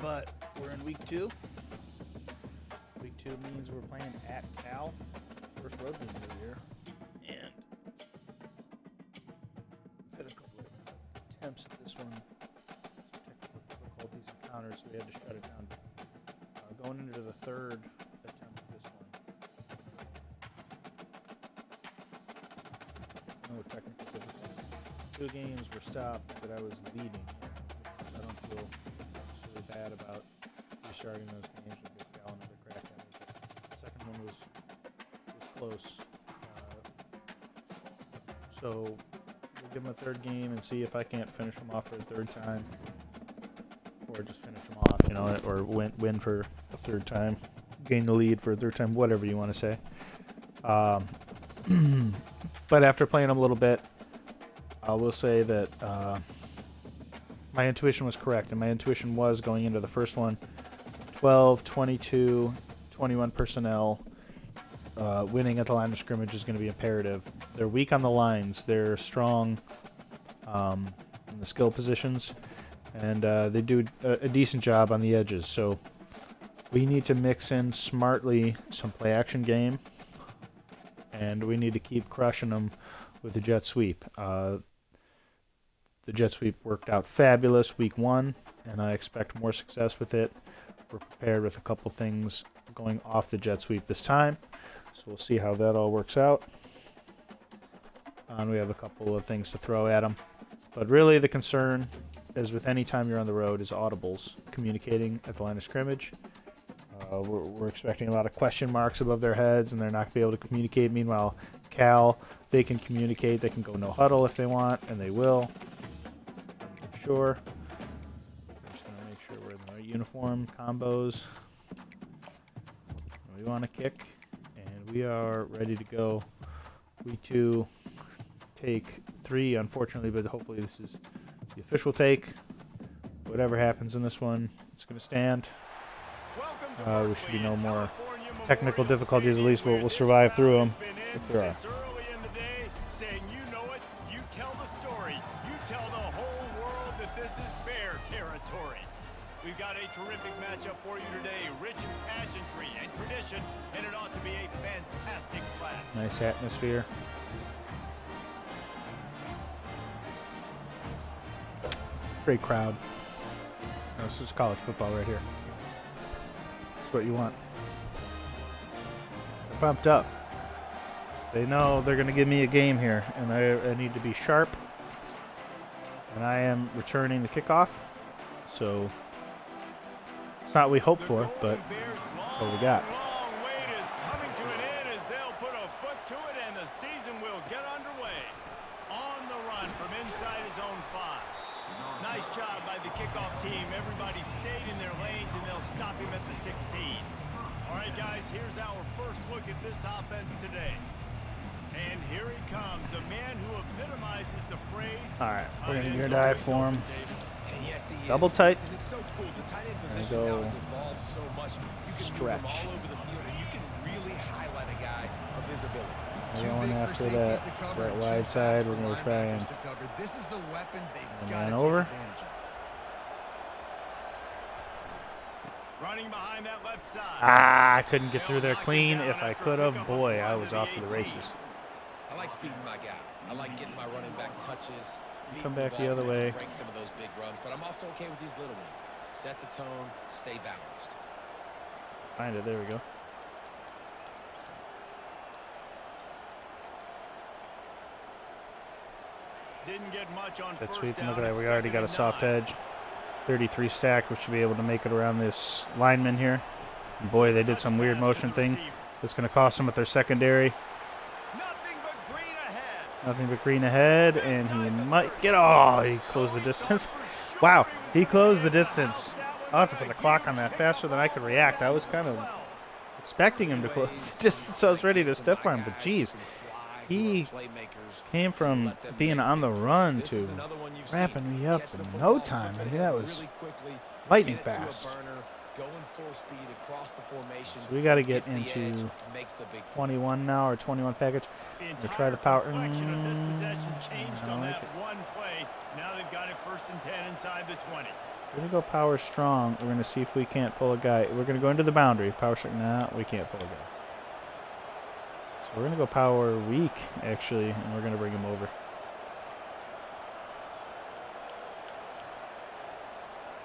but we're in week 2. Week 2 means we're playing at Cal. First road game of the year. And we've had a couple of attempts at this one. Some technical difficulties encountered, so we had to shut it down. Going into the third attempt at this one. No technical difficulties. 2 games were stopped, but I was leading. I don't feel necessarily bad about restarting those games and give Cal another crack at it. The second one was close. So we'll give them a third game and see if I can't finish them off for a third time. Or just finish them off, you know, or win for a third time. Gain the lead for a third time, whatever you want to say. But after playing them a little bit, I will say that my intuition was correct, and my intuition was going into the first one, 12, 22, 21 personnel, winning at the line of scrimmage is going to be imperative. They're weak on the lines. They're strong in the skill positions, and they do a decent job on the edges. So we need to mix in smartly some play-action game, and we need to keep crushing them with the jet sweep. The jet sweep worked out fabulous week 1, and I expect more success with it. We're prepared with a couple things going off the jet sweep this time, so we'll see how that all works out. And we have a couple of things to throw at them. But really the concern, as with any time you're on the road, is audibles, communicating at the line of scrimmage. We're expecting a lot of question marks above their heads, and they're not going to be able to communicate. Meanwhile, Cal, they can communicate. They can go no huddle if they want, and they will. Sure. I'm just going to make sure we're in the right uniform, combos. We want to kick, and we are ready to go. Week 2, take 3, unfortunately, but hopefully this is the official take. Whatever happens in this one, it's going to stand. We should be no more technical difficulties. At least we'll survive through them if there are. We've got a terrific matchup for you today, rich in pageantry and tradition, and it ought to be a fantastic clash. Nice atmosphere. Great crowd. No, this is college football right here. This is what you want. They're pumped up. They know they're going to give me a game here, and I need to be sharp. And I am returning the kickoff, so it's not what we hoped for, but that's what we got. Long wait is coming to an end as they'll put a foot to it, and the season will get underway. On the run from inside his own 5. Nice job by the kickoff team. Everybody stayed in their lanes, and they'll stop him at the 16. All right, guys, here's our first look at this offense today. And here he comes, a man who epitomizes the phrase. All right, we're going to dive for him. Double tight. And it's so cool. The tight end There you position now go. has evolved so much. You can Stretch. move him all over the field, and you can really highlight a guy of his ability. We're going after that right wide side. We're going to try and This is a weapon they've man got to over. take advantage of. Running behind that left side. I couldn't get through there clean. If I could have, boy, I was off to the races. I like feeding my guy. I like getting my running back touches. Come back the other way. Break some of those big runs, but I'm also okay with these little ones. Set the tone, stay balanced. Find it. There we go. Didn't get much on That first sweep. down Look at that. and We already got a 2nd and soft 9. edge. 33 stack, which should be able to make it around this lineman here. And boy, they did some weird motion thing that's going to cost them at their secondary. Nothing but green ahead. Nothing but green ahead, and he might get. Oh, he closed the distance. Wow, he closed the distance. I'll have to put the clock on that faster than I could react. I was kind of expecting him to close the distance, so I was ready to step on him, but geez. He came from being on the run to wrapping me up in no time. I mean, that was lightning fast. So we got to get into 21 now, or 21 package. To try the power. Complexion of this possession changed on that one play. Now they've got it 1st and 10 inside the 20. We're going to go power strong. We're going to see if we can't pull a guy. We're going to go into the boundary. Power strong. Nah, we can't pull a guy. So we're going to go power weak, actually, and we're going to bring him over.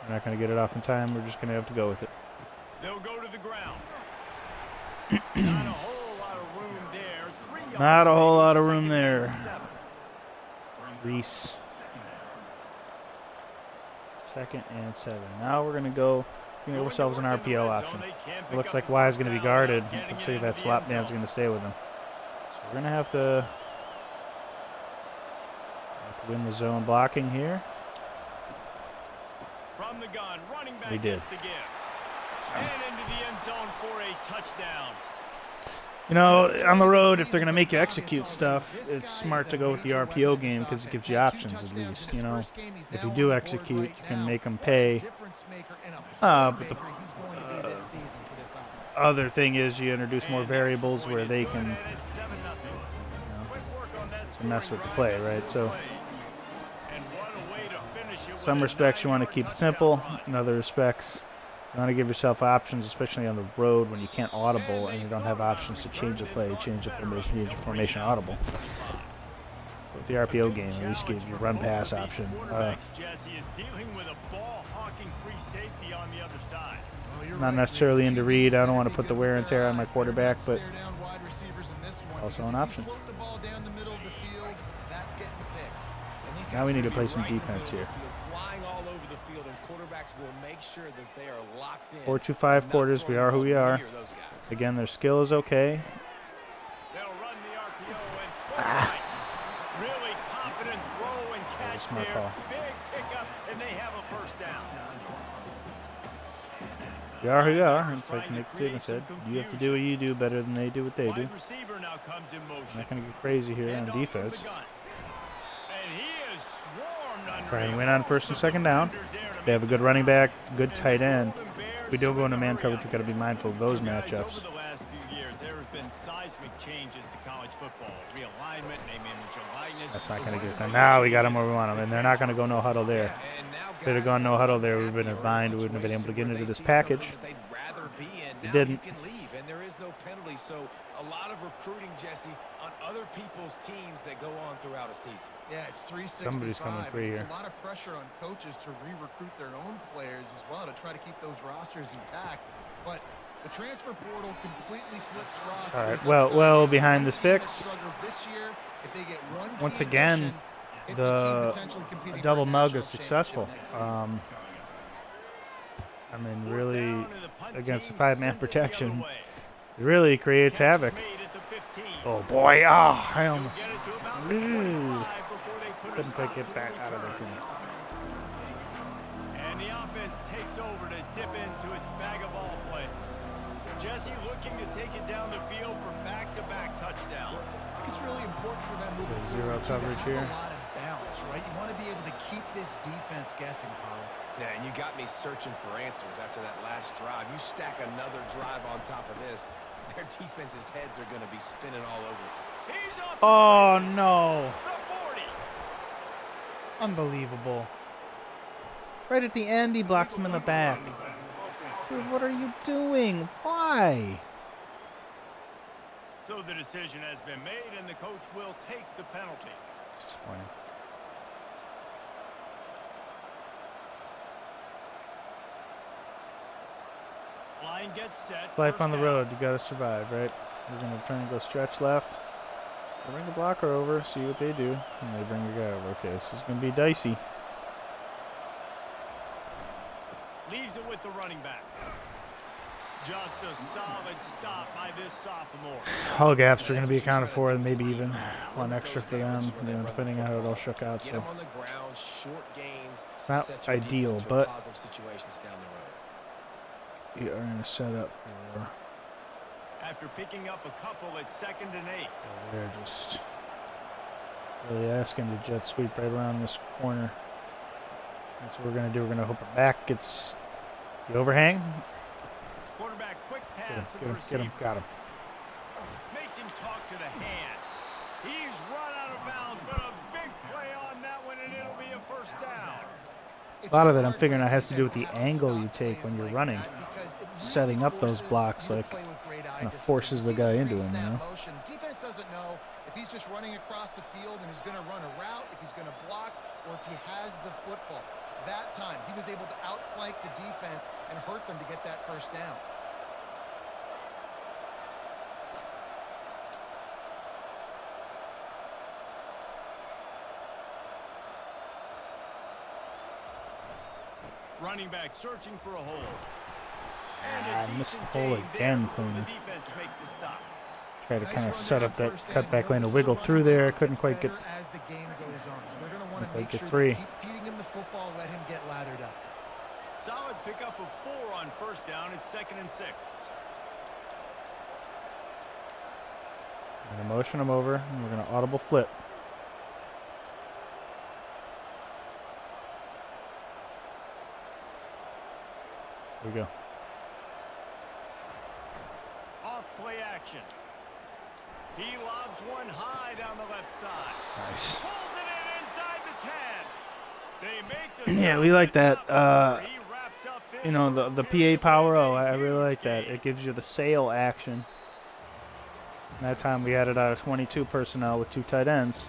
We're not going to get it off in time. We're just going to have to go with it. They'll go to the ground. Not a whole lot of room there. Not a whole lot of room there. Reese. 2nd and 7. Now we're going to go give ourselves an RPO option. It looks like Y is going to be guarded. Looks like that slot man's going to stay with him. So we're going to have to win the zone blocking here. From the gun, running back We did. gets the give. And into the end zone for a touchdown. You know, on the road, if they're going to make you execute stuff, it's smart to go with the RPO game because it gives you options at least, you know. If you do execute, you can make them pay. But the other thing is you introduce more variables where they can mess with the play, right? So some respects you want to keep it simple. In other respects, you want to give yourself options, especially on the road when you can't audible and you don't have options to change the play, change the formation audible. With the RPO game, at least give you a run-pass option. Not necessarily into read. I don't want to put the wear and tear on my quarterback, but also an option. Now we need to play some defense here. 4-2-5 quarters. We are who we are. Again, their skill is okay. Really confident throw and catch smart there. call. Big pickup, and they have a first down. We are who we are. It's like Nick Saban said. You have to do what you do better than they do what they do. Wide receiver now comes in motion. I'm not going to get crazy here on defense. And he is swarmed under. Trying to win on 1st and 2nd down. They have a good running back, good tight end. If we do go into man coverage, we've got to be mindful of those matchups. Over the last few years, there have been seismic changes to college football. Realignment, name, image, and likeness. That's not going to get done. Now we got them where we want them, and they're not going to go no huddle there. If they'd have gone no huddle there, we'd have been in a bind. We wouldn't have been able to get into this package. They didn't. And there is no penalty, so a lot of recruiting, Jesse, on other people's teams that go on throughout a season. Yeah, it's 365. Somebody's coming free It's here. a lot of pressure on coaches to re-recruit their own players as well to try to keep those rosters intact. But the transfer portal completely flips rosters. All right, well behind the sticks. This year, if they get one Once key again, addition, it's a team the potentially competing double for a mug national is successful. championship next season. I mean, really, against a 5-man protection, it really creates havoc. Oh, boy. Oh, I almost couldn't quite get back out of there. And the offense takes over to dip into its bag of ball plays. Jesse looking to take it down the field for back-to-back touchdowns. I think it's really important for them moving Zero forward coverage to have here. a lot of balance, right? You want to be able to keep this defense guessing, Pollock. Yeah, and you got me searching for answers after that last drive. You stack another drive on top of this, their defense's heads are going to be spinning all over the place. He's off Oh, no. the 40. Unbelievable. Right at the end, he blocks him in the back. Dude, what are you doing? Why? So the decision has been made, and the coach will take the penalty. It's disappointing. Line gets set. Life First on the down. road. You got to survive, right? We're going to try and go stretch left. We'll bring the blocker over, see what they do. And they bring the guy over. Okay, this is going to be dicey. Leaves it with the running back. Just a solid stop by this sophomore. All gaps are going to be accounted for, and maybe even one extra for them, you know, depending on how it all shook out. Get So them on the ground, short gains. it's not set your ideal, defense for but positive situations down the road. we are going to set up for. After picking up a couple at 2nd and 8. They're just really asking to jet sweep right around this corner. That's what we're going to do. We're going to hope our back gets the overhang. Quarterback quick pass to the Get receiver. him, got him. Makes him talk to the hand. He's run out of bounds, but a big play on that one, and it'll be a first down. A lot of it I'm figuring out has to do with the angle you take when you're running. Setting up those blocks, like, kind of forces the guy into him, you know? Defense doesn't know if he's just running across the field and he's going to run a route, if he's going to block, or if he has the football. That time, he was able to outflank the defense and hurt them to get that first down. Running back searching for a hole. I missed the hole again, clean. Try to kind of set up that cutback lane to wiggle through there. Couldn't quite get free. Keep feeding him the football, let him get lathered up. Solid pickup of 4 on first down. It's 2nd and 6. I'm going to motion him over, and we're going to audible flip. Here we go. Off play action. He lobs one high down the left side. Nice. Pulls it in inside the 10. They make the Yeah, we like that. You know, the PA power. Oh, I really like that. It gives you the sail action. That time we had it out of 22 personnel with 2 tight ends.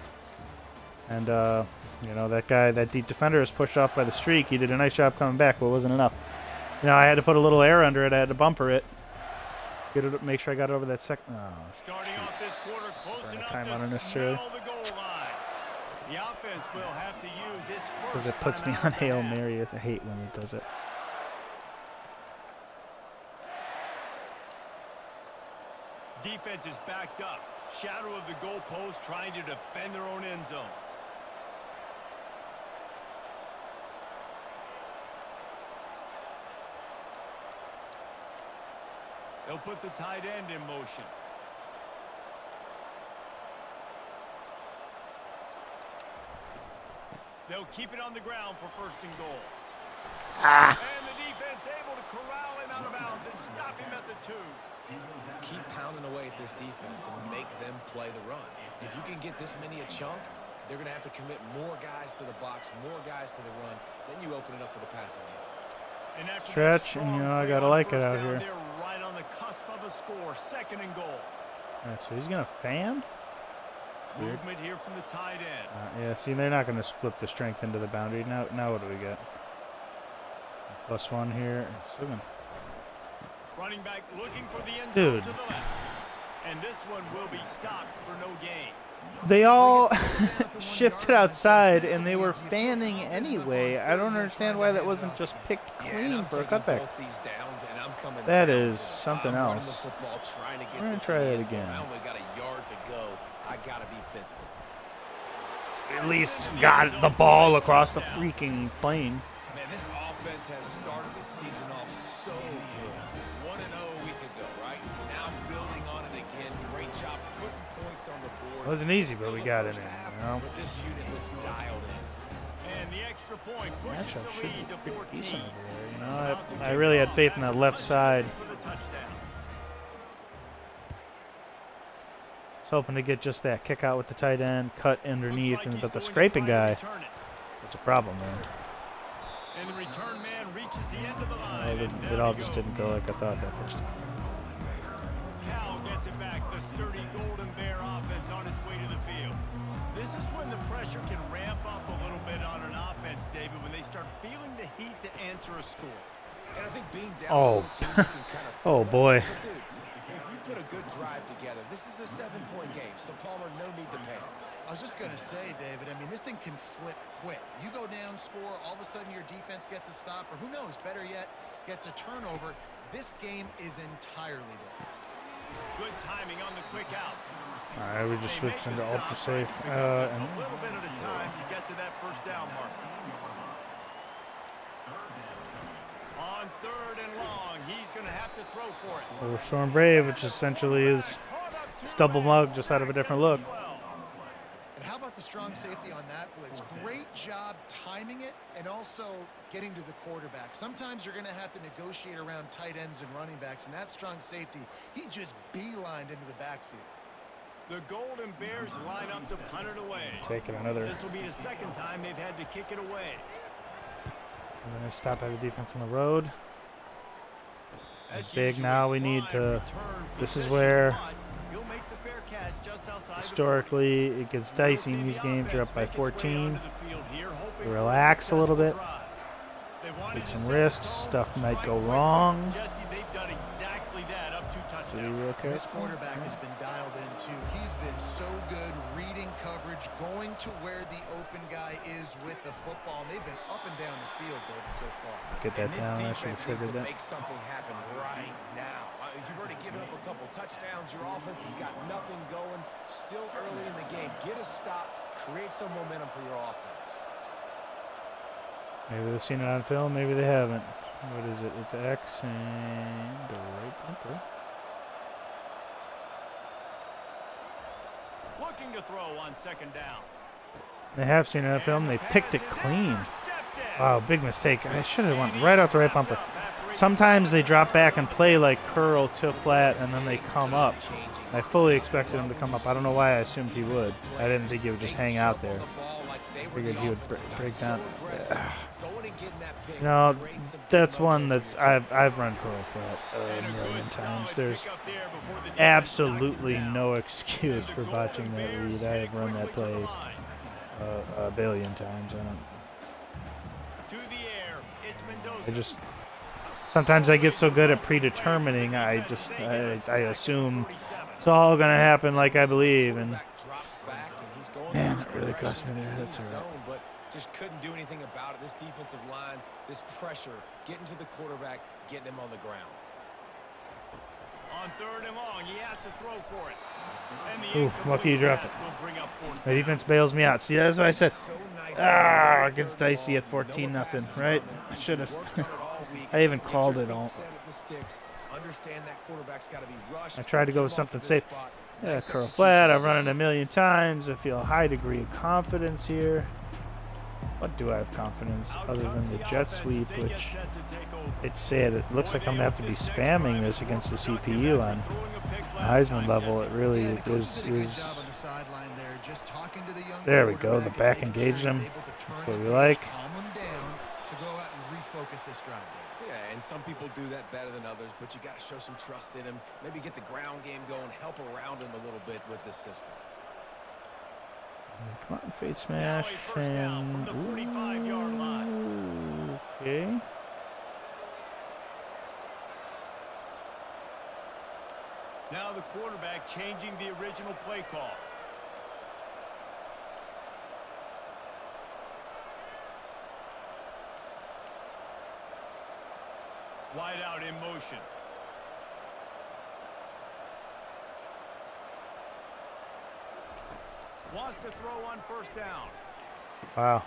And, you know, that guy, that deep defender is pushed off by the streak. He did a nice job coming back, but it wasn't enough. You know, I had to put a little air under it. I had to bumper it. Get it, make sure I got it over that second. Oh, starting off this quarter close enough time to on unnecessarily. smell the goal line. The offense will have to use its first Because it puts me timeout on to Hail add. Mary. I hate when it does it. Defense is backed up. Shadow of the goalpost trying to defend their own end zone. They'll put the tight end in motion. They'll keep it on the ground for 1st and goal. And the defense able to corral him out of bounds and stop him at the 2. Keep pounding away at this defense and make them play the run. If you can get this many a chunk, they're going to have to commit more guys to the box, more guys to the run. Then you open it up for the passing game. And after Stretch, that and you know, I strong gotta play on like it first out down, here. they're right on the cusp of a score. 2nd and goal. All right, so he's going to fan? Weird. Movement here from the tight end. Yeah, see, they're not going to flip the strength into the boundary. Now what do we get? +1 here. Still gonna... Running back looking for the end zone Dude. to the left. And this one will be stopped for no gain. They all shifted outside, and they were fanning anyway. I don't understand why that wasn't just picked clean for a cutback. That is something else. We're going to try that again. I only got a yard to go. I got to be physical. At least got the ball across the freaking plane. Man, this offense has started this season off so good. 1-0 a week ago, right? Now building on it again. Great job putting points on the board. It wasn't easy, but we got it in, you know? But this unit looks dialed in. And the extra point pushes Matchup the should lead be to pretty 14. decent over there, you know? I really had faith in that left side. For the touchdown. I was hoping to get just that kick out with the tight end, cut underneath, Looks like he's but the going to scraping try to guy, return it. that's a problem there. And the return man reaches the end of the line. and It down all he just goes. didn't go like I thought that first time. Cal gets it back. The sturdy Golden Bear offense on its way to the field. This is when the pressure can ramp up a little bit on an offense, David, when they start feeling the heat to answer a score. And I think being down Oh. 14 can kind of Oh, boy. But dude, if you put a good drive together, this is a 7-point game, so Palmer, no need to panic. I was just going to say, David, I mean, this thing can flip quick. You go down, score, all of a sudden your defense gets a stop, or who knows, better yet, gets a turnover. This game is entirely different. Good timing on the quick out. All right, we just They make switched the into stop, ultra right? safe. Pick up just And a little bit at a time to get to that first down mark. On 3rd and long, he's going to have to throw for it. we're showing brave, which essentially is stubble mug, just out of a different look. And how about the strong safety on that blitz? Great job timing it and also getting to the quarterback. Sometimes you're going to have to negotiate around tight ends and running backs, and that strong safety, he just beelined into the backfield. The Golden Bears line up to punt it away. Taking another. This will be the 2nd time they've had to kick it away. We're going to stop at the defense on the road. It's That's big. usually Now we need prime to. return This is position, where but he'll make the fair catch just outside the historically it gets 40. dicey in these games. You're up by Make its way 14. onto the field here, hoping for Relax a little bit. successful drive. They wanted Take to some set the risks. tone, Stuff might strike go quickly. wrong. Jesse, they've done exactly that up to Pretty touchdown. real This careful. quarterback has been dialed in too. He's been so good reading coverage, going to where the open guy is with the football. And they've been up and down the field, David, so far. Get that And this down. I should have defense needs triggered to that. make something happen right now. You've already given up a couple touchdowns. Your offense has got nothing going. Still early in the game. Get a stop. Create some momentum for your offense. Maybe they've seen it on film. Maybe they haven't. What is it? It's X and the right bumper. Looking to throw on second down. They have seen it on film. And They the picked pass it is clean. intercepted. Wow, big mistake. I should have went And right he out the right snapped bumper. up after he Sometimes they stopped drop the back and run. play like curl to flat, and then they come up. I fully expected him to come up. I don't know why I assumed he would. I didn't think he would just hang out there. Figured he would break down. You know, that's one that's I've run curl flat And a a million good times. solid There's pickup there before the defense absolutely knocks him down. no excuse And for the botching Golden that Bears read. I headed have run that quickly to the play line. a billion times. To the air, it's Mendoza. I just sometimes I get so good at predetermining. I assume it's all gonna happen like I believe, and man, it really cost me there. That's all right. But just couldn't do anything about it. This defensive line, this pressure, getting to the quarterback, getting him on the ground. On third and long, he has to throw for it. And the Ooh, incomplete lucky you dropped pass it. will bring up fourth My down. defense bails me out. See, that's what I said. So nice. It gets dicey at 14-0, right? I should have. I even called it all. I tried to go with something safe. Yeah, curl flat. I've run it a million times. I feel a high degree of confidence here. What do I have confidence Out other than comes the the jet offense sweep, as they which get set to take over. it's sad. It looks like I'm going to have to be spamming this against the CPU on Heisman level. It really Yeah, the coach is. did a good job on the sideline there, just talking to the young There we go. The quarterback back and making engaged sure him. he's able to That's turn what his we page, like. calm him down to go out and refocus this drive. Yeah, and some people do that better than others, but you got to show some trust in him. Maybe get the ground game going, help around him a little bit with this system. Come on, fade smash. first down from the 45-yard Ooh, okay. Now the quarterback changing the original play call. Wide out in motion. Wants to throw on first down. Wow.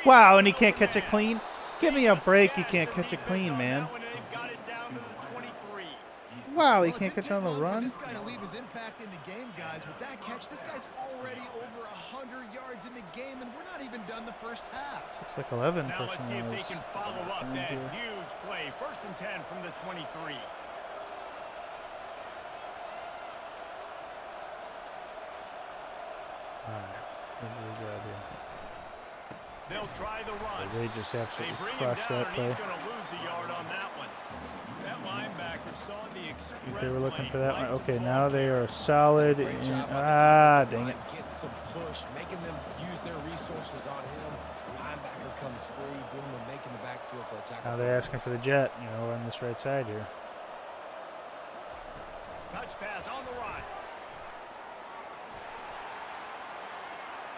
Wow, and he can't catch it clean? Give me a break. You can't catch it clean, man. Wow, he Well, can't it didn't catch on the take long for run? This guy to leave his impact in the game, guys. With that catch, this guy's already over 100 yards in the game, and we're not even done the first half. Looks like 11 Now let's see if they personalized. can follow up that huge play. First and 10 from the 23. Alright, what do we got here? They'll try the run. They just They absolutely bring him crushed down, that and play. he's going to lose a yard on that one. That linebacker saw the express I think they were looking lane, for that one. liked the Okay, ball now they carrier. are solid. Great In, job by the dang defensive it. line, getting some push, making them use their resources on him. Linebacker comes free, boom, and making the backfield for a tackle. Now they're asking for the jet, on this right side here. Touch pass on the run.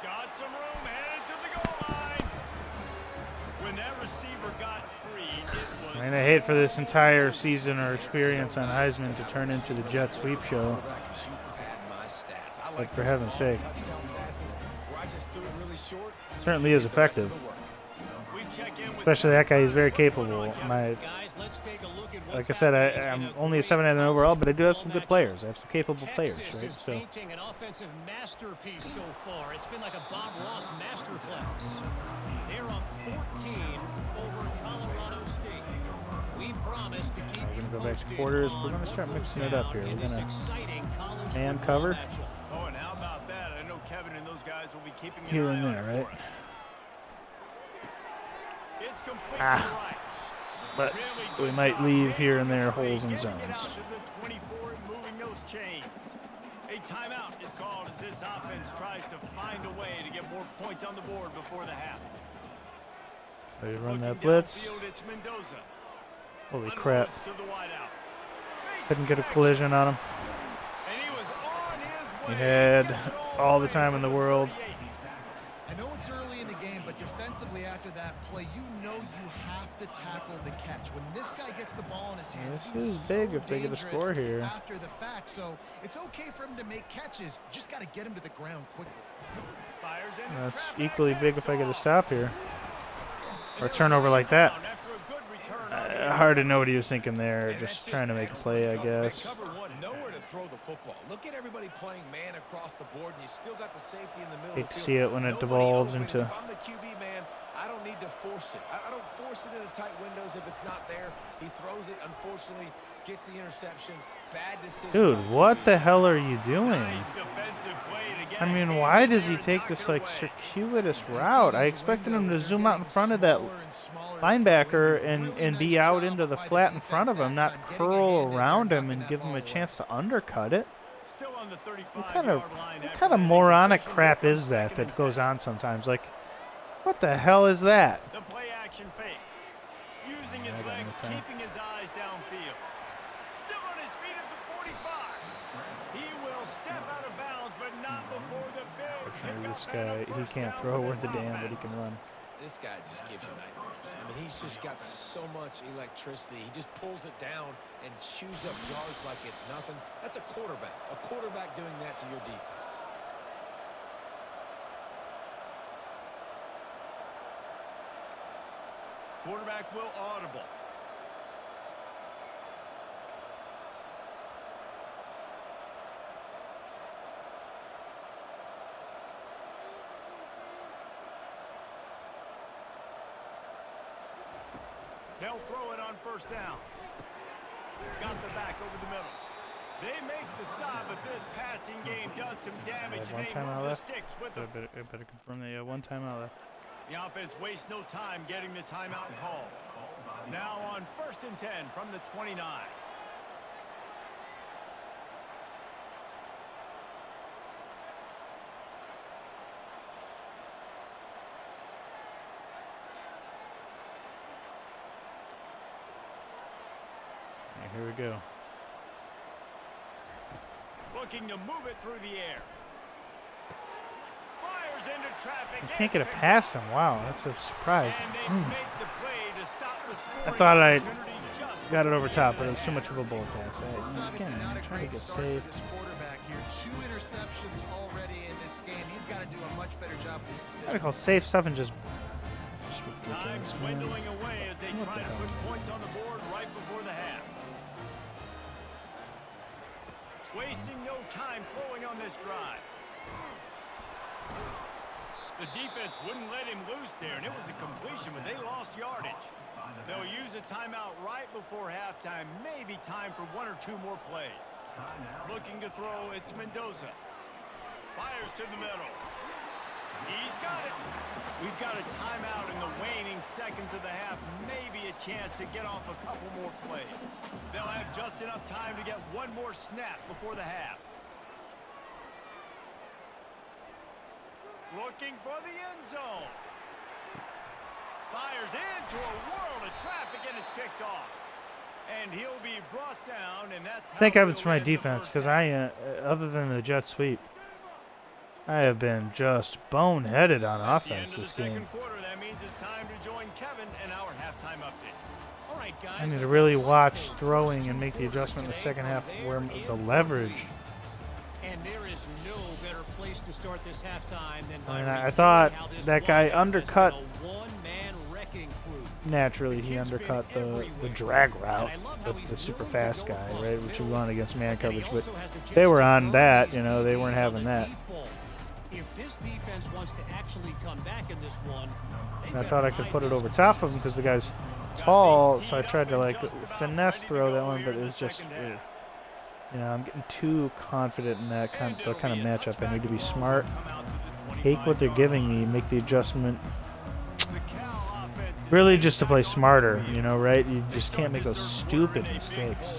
Got some room, headed to the goal line. When that receiver got free, it was... I mean, I hate for this entire season or experience on Heisman to turn into the jet sweep show. But for heaven's sake. Certainly is effective. We check in with Especially that guy, he's very capable. Like I said, I'm only a 7-9 overall, but I do have some good players. I have some capable players, Texas right? is So painting an offensive masterpiece so far. It's been like a Bob Ross masterclass. They're up 14 over Colorado State. We promise to keep we're you gonna go back to posted quarters. on We're gonna start First mixing it up Down here. in We're this gonna exciting college man football cover. matchup. Oh, and how about that? I know Kevin and those guys will be keeping an here eye and on there, it right? for us. It's complete to the right. But Really we good might job leave here and making there the play, holes in getting it zones. out to the 24 and moving those chains. A timeout is called as this offense tries to find a way to get more points on the board before the half. Ready to run that Looking blitz. downfield, it's Mendoza. Holy crap. Unloads to the wideout. Makes Couldn't get a connection. collision on him. And he was on his He way. had Gets it all the way time to in the world. 38. I know it's early in the game, but defensively after that play, you know you have to tackle the catch. When this guy gets the ball in his hands, This he's is big so if they get a dangerous score here. after the fact. So it's okay for him to make catches. You just got to get him to the ground quickly. Fires into That's traffic. equally big if I get a stop here. And Or a they'll turnover bring like it that. down after a good return on the Hard to know what he was thinking there. And Just that's trying to make a excellent play, I coverage. guess. Cover one, nowhere to throw the football. Look at everybody playing man across the board, and you still got the safety in the middle. Hate of the to field. see it when it Nobody devolves open. into- If I'm the QB man, I don't need to force it. I don't force it into tight windows if it's not there. He throws it, unfortunately, gets the interception. Bad decision. Dude, what the hell are you doing? Nice defensive play to get I a mean, hand why in does there he and take knock this it like away. circuitous route? I expected him to zoom out in front of that linebacker and be out into the flat in front of him, not curl around him and give him a chance to undercut it. Still on the 35 What kind of yard line what after kind of that moronic incompletion. crap Here is comes that second that and goes 10. on sometimes? Like, what the hell is that? The play action fake. Using his I got no legs, time. keeping his eyes downfield. Still on his feet at the 45. He will step out of bounds, but not before the big Fortunately, pickup this and a guy, he first can't down throw for worth this a damn, but he offense. can run. This guy just gives you nightmares. I mean, he's just got so much electricity. He just pulls it down and chews up yards like it's nothing. That's a quarterback. A quarterback doing that to your defense. Quarterback will audible. They'll throw it on first down. Got the back over the middle. They make the stop, but this passing game does some damage, One and they timeout move the left. sticks with I them. better confirm that. Yeah, one timeout left. The offense wastes no time getting the timeout call. Now on 1st and 10 from the 29. Right, here we go. Looking to move it through the air. Fires into traffic. You can't get it past him. Wow, that's a surprise. And they make the play to stop the scoring thought I opportunity just Got it over top, but it was too much of a bullet pass. This is obviously Again, not a trying to great get start safe. for this quarterback here. 2 interceptions already in this game. He's got to do a much better job with his I decision. call safe stuff and just time ridiculous, man. dwindling away as they What try the to hell? put points on the board right before the half. Wasting no time throwing on this drive. The defense wouldn't let him loose there, and it was a completion, but they lost yardage. They'll use a timeout right before halftime. Maybe time for 1 or 2 more plays. Looking to throw, it's Mendoza. Fires to the middle. He's got it. We've got a timeout in the waning seconds of the half. Maybe a chance to get off a couple more plays. They'll have just enough time to get 1 more snap before the half. Looking for the end zone. Fires into a world of traffic, and it's picked off. And he'll be brought down, and that's how Thank heavens we'll for my end the defense, first because half. other than the jet sweep, I have been just boneheaded on That's the end offense of the this game. second quarter. That means it's time to join Kevin and our halftime update. All right, guys. I need to let's really get watch to throwing first and make the quarters adjustment in the today second from half there where in the leverage. And there is no better place to start this halftime than by I mean, I reviewing thought how this that guy lineup has undercut- been a one-man wrecking crew. Naturally, he Kid's been undercut the everywhere. drag And route I love how with he's the super willing to fast go guy, across right, the which you middle. run against man And he coverage. But also has the they jets were to on burn that, these you know, they weren't DBs on having the that. deep ball. If this defense wants to actually come back in this one, And I thought I could put it over top of him because the guy's tall, so I tried to like finesse throw that one, but it was just, you know, I'm getting too confident in that kind of matchup. I need to be smart, take what they're giving me, make the adjustment. The Cal offense Really just to play smarter, you know, right? You just can't make those stupid mistakes.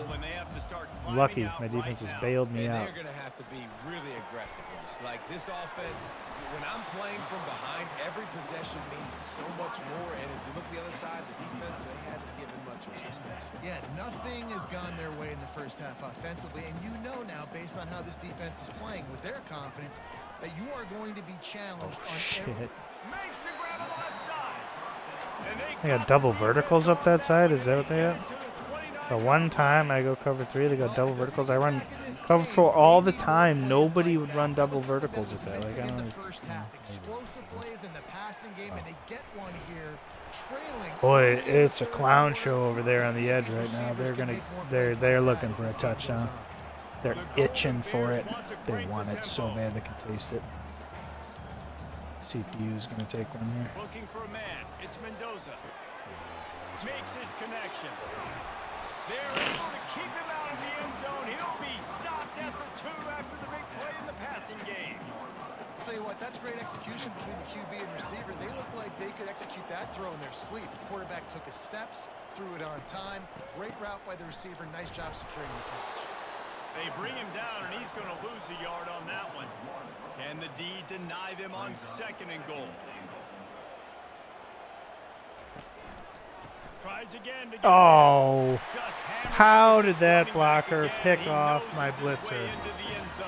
Lucky, my defense has bailed me And out. they're going to have to be really aggressive. Like this offense, when I'm playing from behind, every possession means so much more. And if you look the other side, the defense, they haven't given much resistance. Yeah, nothing has gone their way in the first half offensively, and you know now, based on how this defense is playing with their confidence, that you are going to be challenged on every... Shit. Makes the grab onside. And They got double verticals up that side? Is that what they got? The one time I go cover 3, they got double verticals. I run cover 4 all the time. Nobody would run double verticals at that. Like, I in the don't first half, explosive plays in the passing game, and they get one here, trailing. Boy, it's a clown show over there on the edge right now. They're looking for a touchdown. They're itching for it. They want it so bad they can taste it. CPU is going to take one here. Looking for a man. It's Mendoza. Makes his connection. They're able to keep him out of the end zone. He'll be stopped at the 2 after the big play in the passing game. I'll tell you what, that's great execution between the QB and receiver. They look like they could execute that throw in their sleep. The quarterback took his steps, threw it on time. Great route by the receiver. Nice job securing the catch. They bring him down, and he's going to lose a yard on that one. Can the D deny them on 2nd and goal? Tries again to get Oh, just hammered how into did his that running back blocker again. pick He off noses my his way blitzer? into the end zone.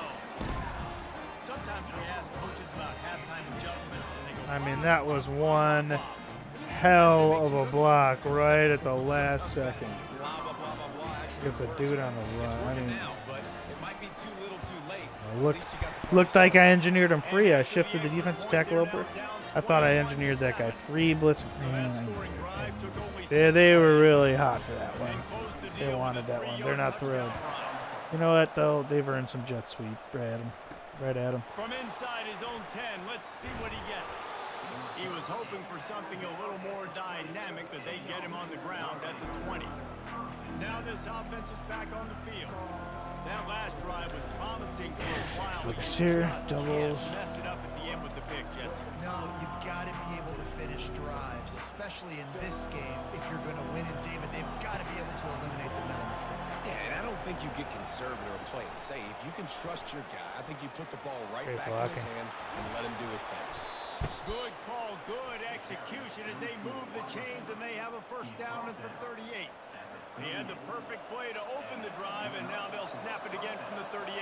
Sometimes we ask coaches about halftime adjustments, and they go, I mean, that was one hell of a block right at the last second. Blah, blah, blah, blah, blah. Actually, Gets a dude on the it's run. I working mean, now, but it might be too little too late. looked like I engineered him free. I shifted the defensive tackle over. I thought I engineered that guy free blitz. Yeah, they were really hot for that one. They wanted that one. They're not thrilled. You know what, though? They've earned some jet sweep. Right at him. From inside his own 10, let's see what he gets. He was hoping for something a little more dynamic, but they get him on the ground at the 20. Now this offense is back on the field. That last drive was promising for a while. Flips You here, just doubles. can't mess it up at the end with the pick, Jesse. No, you've got to be able to finish drives, especially in this game. If you're going to win in David, they've got to be able to eliminate the mental mistakes. Yeah, and I don't think you get conservative or play it safe. You can trust your guy. I think you put the ball right Great back in blocking. his hands and let him do his thing. Good call, good execution as they move the chains, and they have a first down at the 38. He had the perfect play to open the drive, and now they'll snap it again from the 38.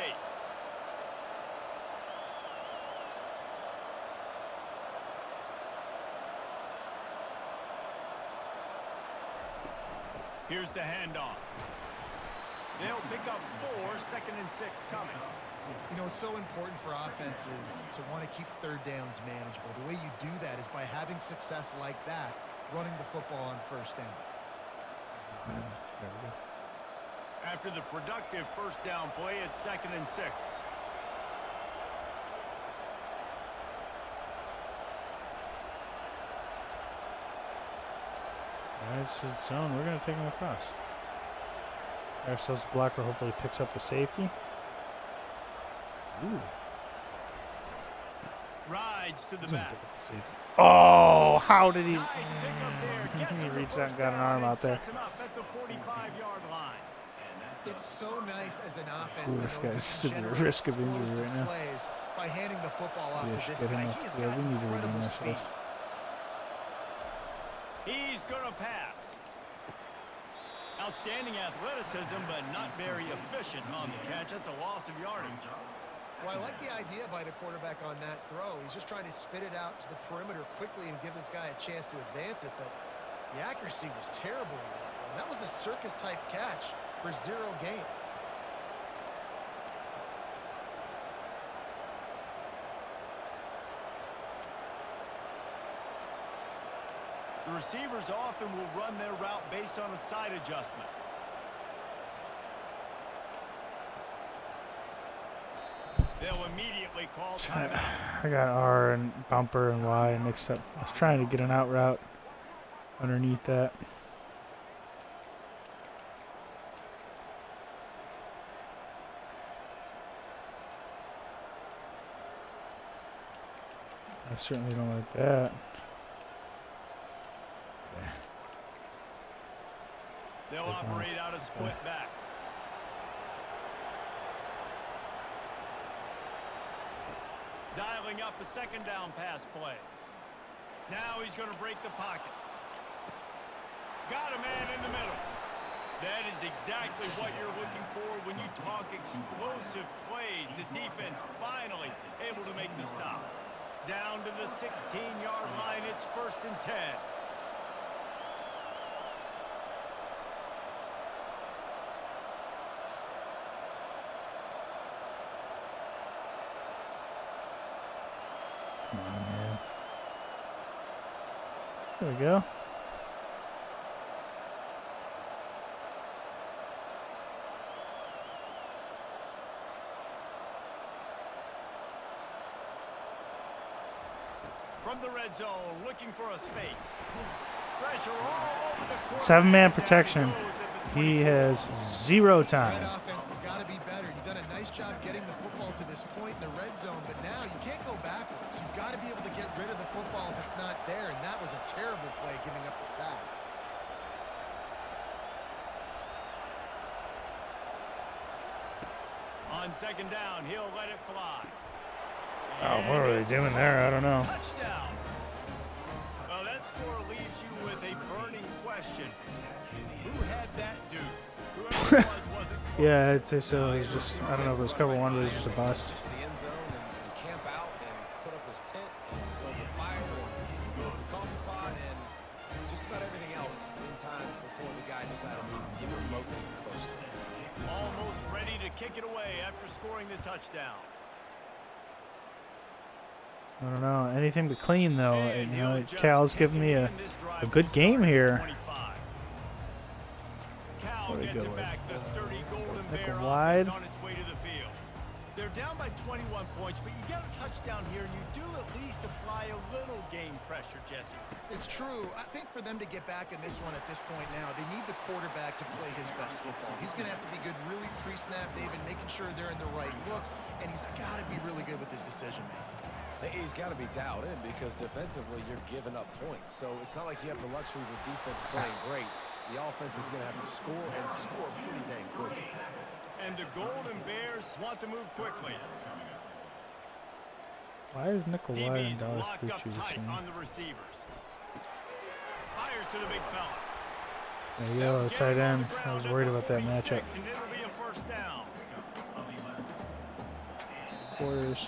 Here's the handoff. They'll pick up 4, 2nd and 6 coming. You know, it's so important for offenses to want to keep third downs manageable. The way you do that is by having success like that, running the football on first down. There we go. After the productive first down play, it's 2nd and 6. Alright, so zone. We're going to take him across. Ourselves blocker hopefully picks up the safety. Ooh. Rides to the Doesn't back. pick up the safety. Oh, how did he? Nice pickup there. Gets He him the reached out first and got an down arm and out there. sets him up at the 45-yard line. It's so nice as an offense Ooh, to this know guy's you severe generate risk of injury explosive right now. plays by handing the football off Yeah, to should this get him guy. off He's the field. got We need to incredible redeem speed. ourselves. He's going to pass. Outstanding athleticism, but not very efficient on the catch. That's a loss of yardage. Well, I like the idea by the quarterback on that throw. He's just trying to spit it out to the perimeter quickly and give his guy a chance to advance it, but the accuracy was terrible on that one. That was a circus-type catch for 0 gain. The receivers often will run their route based on a side adjustment. They'll immediately call timeout. I got R and bumper and Y mixed up. I was trying to get an out route underneath that. I certainly don't like that. Okay. operate out of split backs. Dialing up a second down pass play. Now he's going to break the pocket. Got a man in the middle. That is exactly what you're looking for when you talk explosive plays. The defense finally able to make the stop. Down to the 16-yard line. It's 1st and 10. Come on, man. There we go. From the red zone, looking for a space. Pressure all over the court. 7-man protection. He has 0 time. Red offense has got to be better. You've done a nice job getting the football to this point in the red zone, but now you can't go backwards. You've got to be able to get rid of the football if it's not there, and that was a terrible play giving up the sack. On 2nd down, he'll let it fly. Oh, what are they doing there? I don't know. Touchdown. Well, that score leaves you with a burning question. Who had that dude? Whoever it wasn't. Yeah, I'd say so. It was just, I don't know if it was cover 1, but it was just a bust. To the end zone and camp out and put up his tent and build the fire and fill up the coffee pot and just about everything else in time before the guy decided to get remotely close to him. Almost ready to kick it away after scoring the touchdown. I don't know. Anything but clean, though. You know, Cal's giving me a good game here. Cal What do we gets go it back. The sturdy Golden Nickel Bear wide. offense on its way to the field. They're down by 21 points, but you get a touchdown here, and you do at least apply a little game pressure, Jesse. It's true. I think for them to get back in this one at this point now, they need the quarterback to play his best football. He's going to have to be good really pre-snap, David, making sure they're in the right looks, and he's got to be really good with his decision-making. He's got to be dialed in because defensively you're giving up points. So it's not like you have the luxury of the defense playing great. The offense is going to have to score and score pretty dang quickly. And the Golden Bears want to move quickly. Why is nickel wide and DB's dollar locked up Gucci the tight same? on the receivers. Fires to the big fella. There you go, tight end. I was worried about that matchup. And it'll be a 1st down. Warriors.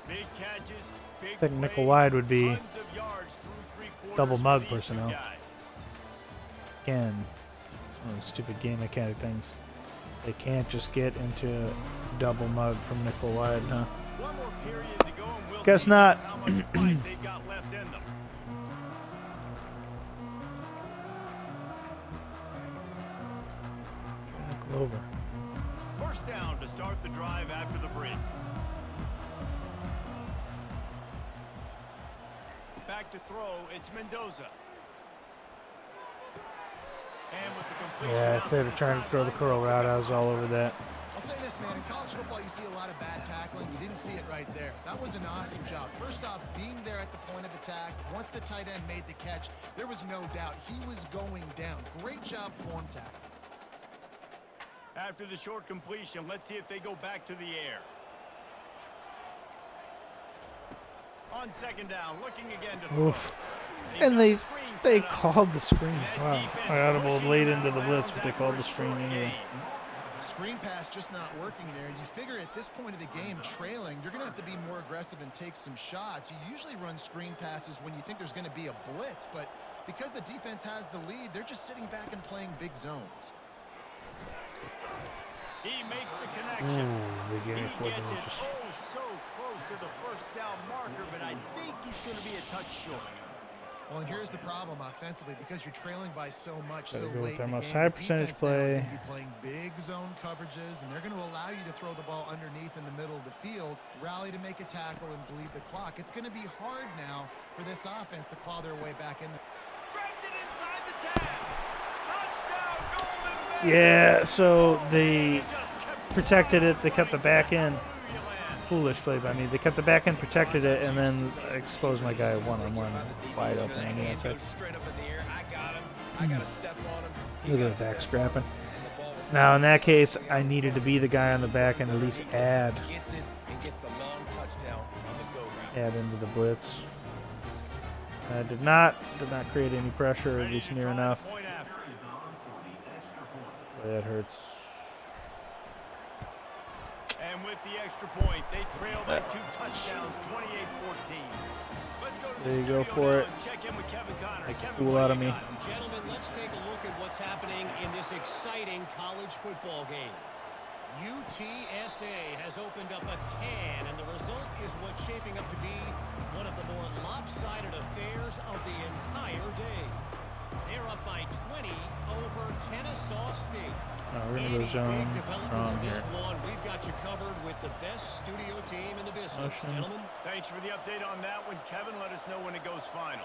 Big catches, big I think nickel plays, wide would be tons of yards through 3/4 double for mug these two personnel. guys. Again, one of those stupid game mechanic things. They can't just get into double mug from nickel wide, huh? One more period to go, and we'll Guess see not. just how much fight they've got left in them. Nickel over. 1st down to start the drive after the break. Back to throw, it's Mendoza. And with the completion Yeah, out if they were the trying to throw the sideline, curl route, I was all over that. I'll say this, man. In college football, you see a lot of bad tackling. You didn't see it right there. That was an awesome job. First off, being there at the point of attack. Once the tight end made the catch, there was no doubt he was going down. Great job form tackling. After the short completion, let's see if they go back to the air. On 2nd down, looking again to throw. Oof. And they called the screen. Wow. I audible late into the blitz, but they called the screen anyway. Screen pass just not working there. You figure at this point of the game, trailing, you're going to have to be more aggressive and take some shots. You usually run screen passes when you think there's going to be a blitz, but because the defense has the lead, they're just sitting back and playing big zones. He makes the connection. Ooh, they gave me 4 He gets it inches. so close to the 1st down marker, but I think he's going to be a touch short. Well, and here's the problem offensively, because you're trailing by so much Gotta so go with late their in the most game, high the percentage defense now is play. going to be playing big zone coverages, and they're going to allow you to throw the ball underneath in the middle of the field, rally to make a tackle, and bleed the clock. It's going to be hard now for this offense to claw their way back in. Grabs it inside the 10. Touchdown, Golden Bears. Yeah, so they Just kept protected it. They kept the back end. Hallelujah land. Foolish play by me. They kept the back end, protected it, and then exposed my guy one-on-one wide open on the Hand outside. goes straight up in the air. I got him. I I got to step on him. He Look at gotta the back step on him, scrapping. and the ball was Now, in that case, I needed to be the guy on the back and at least add gets it and gets the long touchdown on the go route. into the blitz. I did not create any pressure, at Ready least to near try the enough. point after. Boy, that hurts. And with the extra point, they trail by 2 touchdowns, 28-14. Let's go to the There you go studio for now it. and check in with Kevin Connors. Make a Kevin, fool what out do of you me. got? Gentlemen, let's take a look at what's happening in this exciting college football game. UTSA has opened up a can, and the result is what's shaping up to be one of the more lopsided affairs of the entire day. They're up by 20 over Kennesaw State. No, we're going to go Any zone big developments wrong in this here. one, we've got you covered with the best studio team in the business, Motion. gentlemen. Thanks for the update on that one, Kevin. Let us know when it goes final.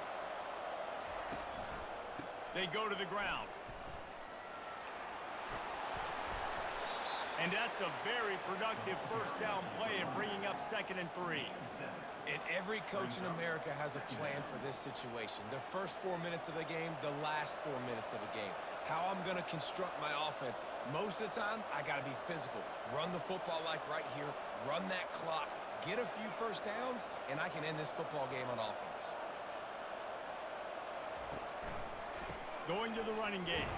They go to the ground. And that's a very productive first down play and bringing up 2nd and 3. And every coach in America has a plan for this situation. The first 4 minutes of the game, the last 4 minutes of the game. How I'm going to construct my offense. Most of the time, I got to be physical. Run the football like right here. Run that clock. Get a few first downs, and I can end this football game on offense. Going to the running game.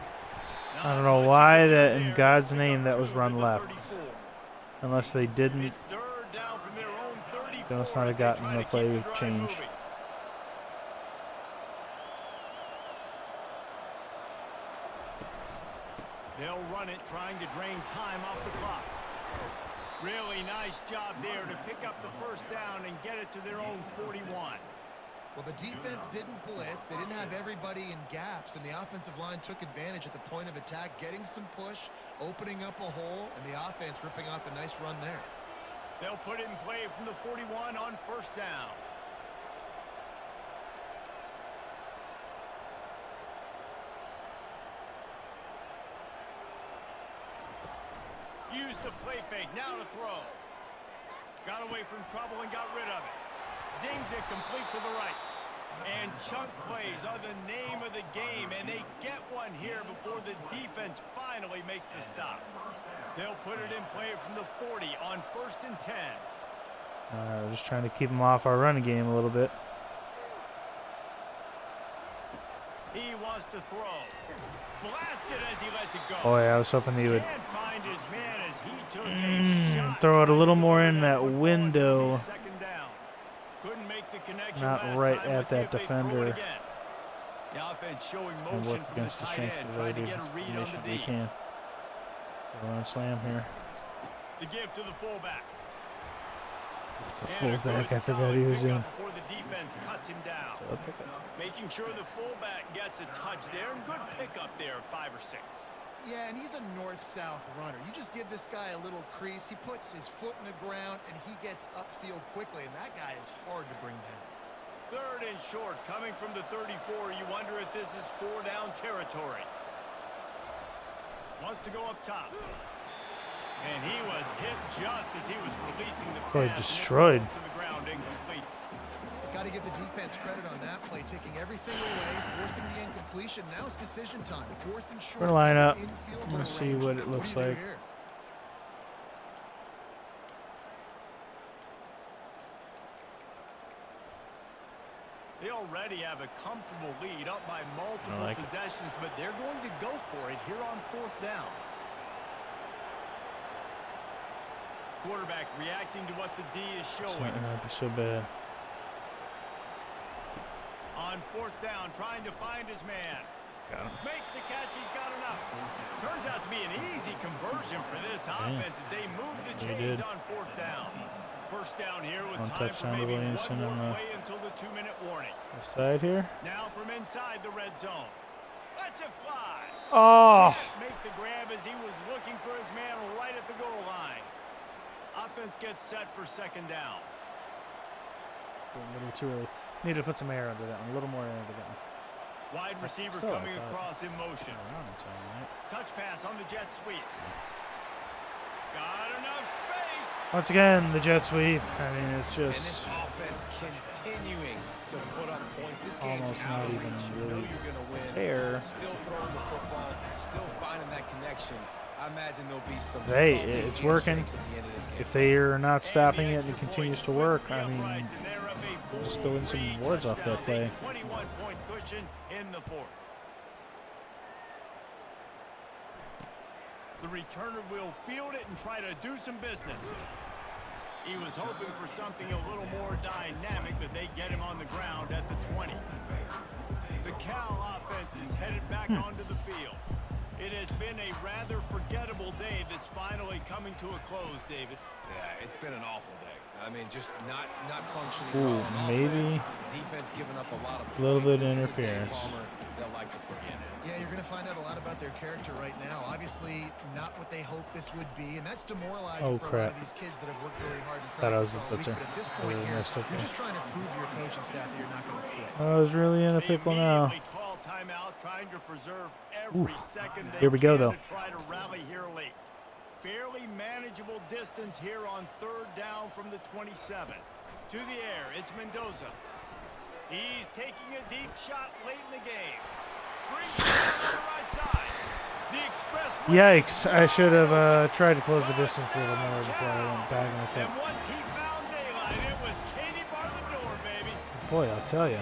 I don't know why that, in God's name, that was run left. Unless they didn't. It's 3rd down from their own 34. They must not have as they gotten try the to keep play the drive change. moving. They'll run it, trying to drain time off the clock. Really nice job there to pick up the first down and get it to their own 41. Well, the defense didn't blitz. They didn't have everybody in gaps, and the offensive line took advantage at the point of attack, getting some push, opening up a hole, and the offense ripping off a nice run there. They'll put it in play from the 41 on first down. Used the play fake, now to throw. Got away from trouble and got rid of it. Zings it complete to the right. And chunk plays are the name of the game, and they get one here before the defense finally makes the stop. They'll put it in play from the 40 on 1st and 10. We're just trying to keep them off our running game a little bit. He wants to throw. Blasted as he lets it go. Boy, I was hoping he would Can't find his man as he took a shot. throw it a little trying to more get in that football window. and 2nd down. Couldn't make the connection Not last right time. at Let's see that if they throw it defender. again. The offense showing And motion work from the against the tight strength end, of trying to the get a read on formation the we D. can. We're on slam here. The give to the fullback. It's a And a fullback. good I forgot solid he was in. pickup before the defense cuts him down. So I'll pick it. Making sure the fullback gets a touch there. And good pickup there, 5 or 6. Yeah, and he's a north-south runner. You just give this guy a little crease. He puts his foot in the ground, and he gets upfield quickly, and that guy is hard to bring down. 3rd and short, coming from the 34. You wonder if this is 4-down territory. Wants to go up top. And he was hit just as he was releasing the Boy, pass. destroyed. To the ground, incomplete. Got to give the defense credit on that play, taking everything away, forcing the incompletion. Now it's decision time. 4th and short. We're gonna line up. Infield I'm gonna see range. what it looks do you do like. here? They already have a comfortable lead, up by multiple like it. possessions, but they're going to go for it here on 4th down. Quarterback reacting to what the D is It's showing. not gonna be so bad. On 4th down, trying to find his man. Got him. Makes the catch, he's got enough. Turns out to be an easy conversion for this offense as they move the They chains did. on 4th down. First down here with One time for touchdown to maybe Williamson one on more the play until the 2-minute warning. left side here. Now from inside the red zone. Lets it fly. Oh! Make the grab as he was looking for his man right at the goal line. Offense gets set for 2nd down. A little too early. Need to put some air under that one. A little more air under that one. Wide receiver Still, I coming thought. across in motion. Oh, it's all right. Touch pass on the jet sweep. Got enough space. Once again, the jet sweep. I mean, it's And this just offense continuing to put up points. This game's almost out not of even reach. You know really you're going to win. fair. But still throwing the football, still finding that connection. I imagine there'll be some Hey, salty it's working. handshakes at the end of this game. If they are not stopping it and And the it extra continues point to work, splits I the mean, uprights, and they're up a just go in some full awards off that touchdown, play. a 21-point cushion in the fourth. The returner will field it and try to do some business. He was hoping for something a little more dynamic, but they get him on the ground at the 20. The Cal offense is headed back onto the field. It has been a rather forgettable day that's finally coming to a close, David. Yeah, it's been an awful day. I mean, just not functioning Ooh, well on maybe offense. Defense giving up a lot of a little points. bit of This is a day interference. Palmer they'll like to forget. Yeah, you're going to find out a lot about their character right now. Obviously, not what they hoped this would be, and that's demoralizing for a lot of these kids that have worked really hard in Thought I was practice all week. blitzer. But at this point Really here, messed up you're there. just trying to prove to your coaching staff that you're not going to quit. I was really in a They pickle now. immediately call timeout, trying to preserve every second they Here we go, can though. to try to rally here late. Fairly manageable distance here on third down from the 27. To the air, it's Mendoza. He's taking a deep shot late in the game. Brings it down on the right side. The express. Yikes! I should have tried to close the distance a little more before I went diving with And that. once he found daylight, it was Katie bar the door, baby. Boy, I'll tell you.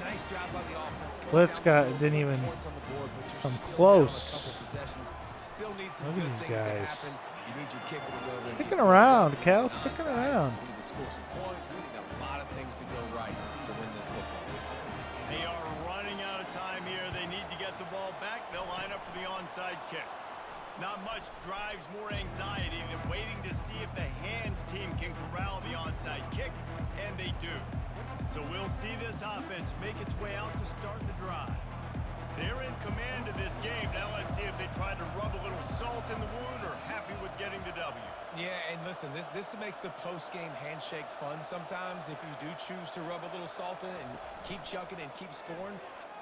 Nice job by the offense. Blitz didn't even Points on the board, but you're come still close. down a couple possessions. Still need some Look at good these things to guys. happen. You need your kicker to go over and Sticking get the around, ball Cal, on the sticking onside. around. We need to score some points. We need a lot of things to go right to win this football game. They are running out of time here. They need to get the ball back. They'll line up for the onside kick. Not much drives more anxiety than waiting to see if the hands team can corral the onside kick, and they do. So we'll see this offense make its way out to start the drive. They're in command of this game. Now let's see if they try to rub a little salt in the wound or happy with getting the W. Yeah, and listen, this makes the post-game handshake fun sometimes if you do choose to rub a little salt in it and keep chucking and keep scoring.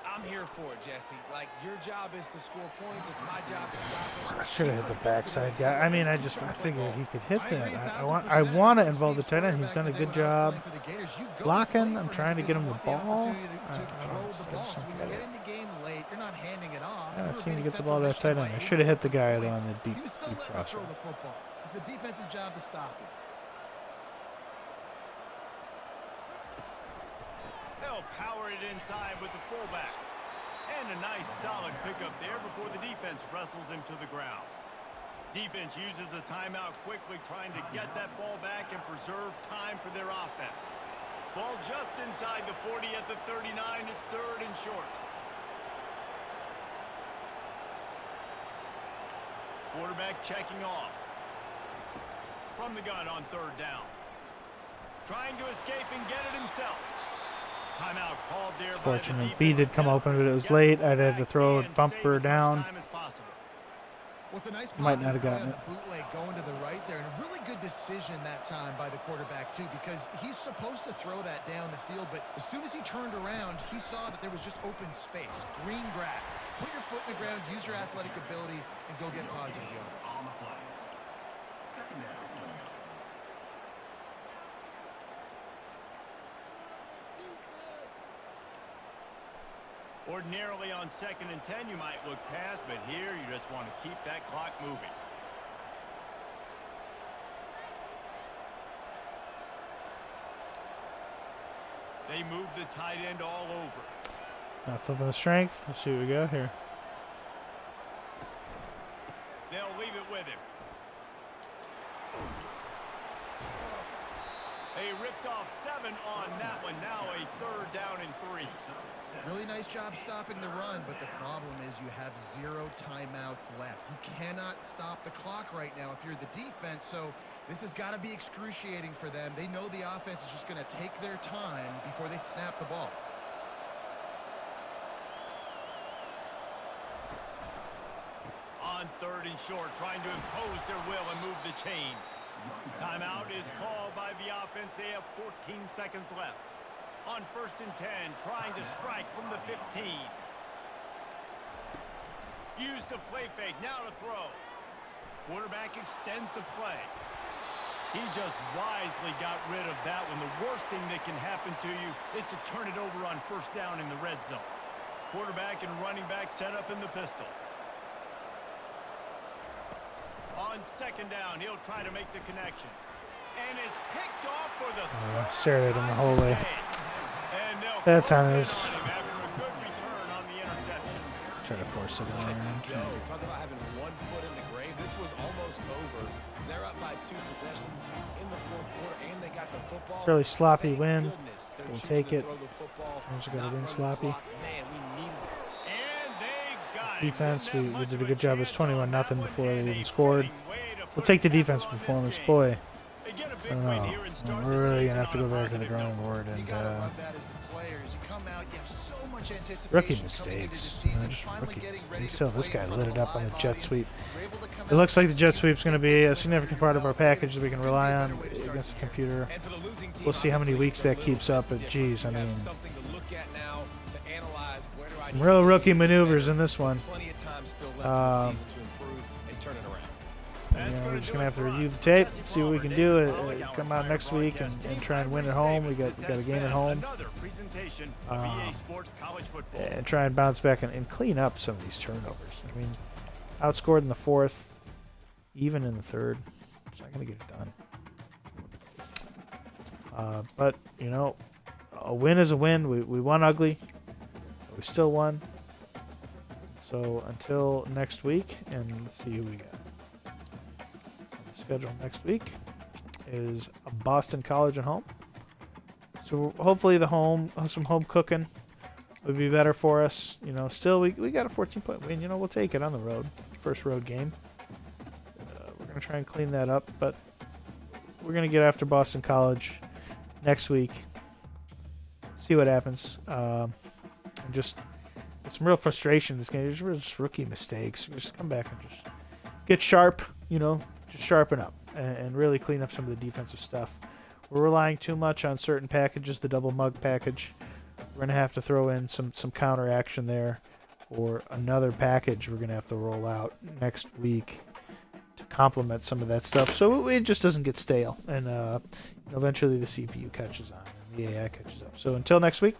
I'm here for it, Jesse. Like, your job is to score points. It's my job to stop it. I should have hit the backside guy. I mean, I figured he could hit I that. agree I 1,000%. want to That's involve the Steve's tight end. He's done a quarterback good today when I was job playing for the Gators. You go blocking. play I'm for trying to him get him because the you want ball. opportunity to throw the ball. So when you get in the game late, you're not handing it off. Yeah, You it were seemed to beating get the ball to that Central tight end. I Michigan by should have hit the 87 guy though points. on the deep He was still letting us crosser. throw the football. It's the defense's job to stop it. They'll power it inside with the fullback. And a nice solid pickup there before the defense wrestles him to the ground. Defense uses a timeout quickly, trying to get that ball back and preserve time for their offense. Ball just inside the 40 at the 39. It's third and short. Quarterback checking off. From the gun on third down. Trying to escape and get it himself. Timeout called there by the Fortunate. B defense. did come open, but it was Desperate to late. get I'd had to back throw and it, bump save her as much down. time as possible. What's a nice Might not positive have play gotten on the bootleg going to the right there, and a really good decision that time by the quarterback too, because he's supposed to throw that down the field, but as soon as he turned around, he saw that there was just open space, green grass. Put your foot in the ground, use your athletic ability, and go get positive yards. Ordinarily on 2nd and 10, you might look past, but here you just want to keep that clock moving. They move the tight end all over. Not flipping the strength. Let's see what we got here. They'll leave it with him. They ripped off 7 on that one. Now a third down and 3. Really nice job stopping the run, but the problem is you have 0 timeouts left. You cannot stop the clock right now if you're the defense, so this has got to be excruciating for them. They know the offense is just going to take their time before they snap the ball. On third and short, trying to impose their will and move the chains. Timeout is called by the offense. They have 14 seconds left. On 1st and 10, trying to strike from the 15. Use the play fake, now to throw. Quarterback extends the play. He just wisely got rid of that one. The worst thing that can happen to you is to turn it over on first down in the red zone. Quarterback and running back set up in the pistol. On second down, he'll try to make the connection. And it's picked off for the stared at him the whole way. And That time it is after a good return on the interception. trying to force it Let's in go. there. Talk about having 1 foot in the grave. This was almost over. They're up by 2 possessions in the fourth quarter, and they got the football. Fairly sloppy Thank win. goodness they're We'll choosing take to it. throw the football, We're gonna not win run the sloppy. clock. Man, we needed it. And they got Defense, him. we did a good job. It was 21-0 before they even scored. We'll take the defensive performance. Boy, I don't know. We're really going to have to go back to the drawing board. You And gotta love that as the players. You come out, you have so much anticipation. rookie coming into mistakes. the season, Just finally rookie getting ready mistakes. to Still, this play guy in front lit of it a up on the live jet audience. sweep. We're able to come It out looks like the and jet sweep's going to be a significant part of our package that we can rely on Better way to start against the the year. computer. And for the losing team, We'll see how many obviously, weeks it's a that little keeps up, but different. geez, I You have mean, something to look at now to analyze where do I some need real to rookie get maneuvers better. in this one. Plenty of time still left in the season to improve and turn it around. We're just gonna have to review the tape, see what we can do. Come out next week and try and win at home. We got a game at home, and try and bounce back and clean up some of these turnovers. I mean, outscored in the fourth, even in the third. It's not gonna get it done. But you know, a win is a win. We won ugly, but we still won. So until next week, and let's see who we got. Schedule next week is Boston College at home. So hopefully some home cooking would be better for us. You know, still we got a 14-point win. You know, we'll take it on the road. First road game. We're going to try and clean that up, but we're going to get after Boston College next week. See what happens. And just some real frustration in this game. There's just rookie mistakes. Just come back and just get sharp, you know. Just sharpen up and really clean up some of the defensive stuff. We're relying too much on certain packages, the double mug package. We're going to have to throw in some counter action there, or another package we're going to have to roll out next week to complement some of that stuff so it just doesn't get stale. And eventually the CPU catches on and the AI catches up. So until next week,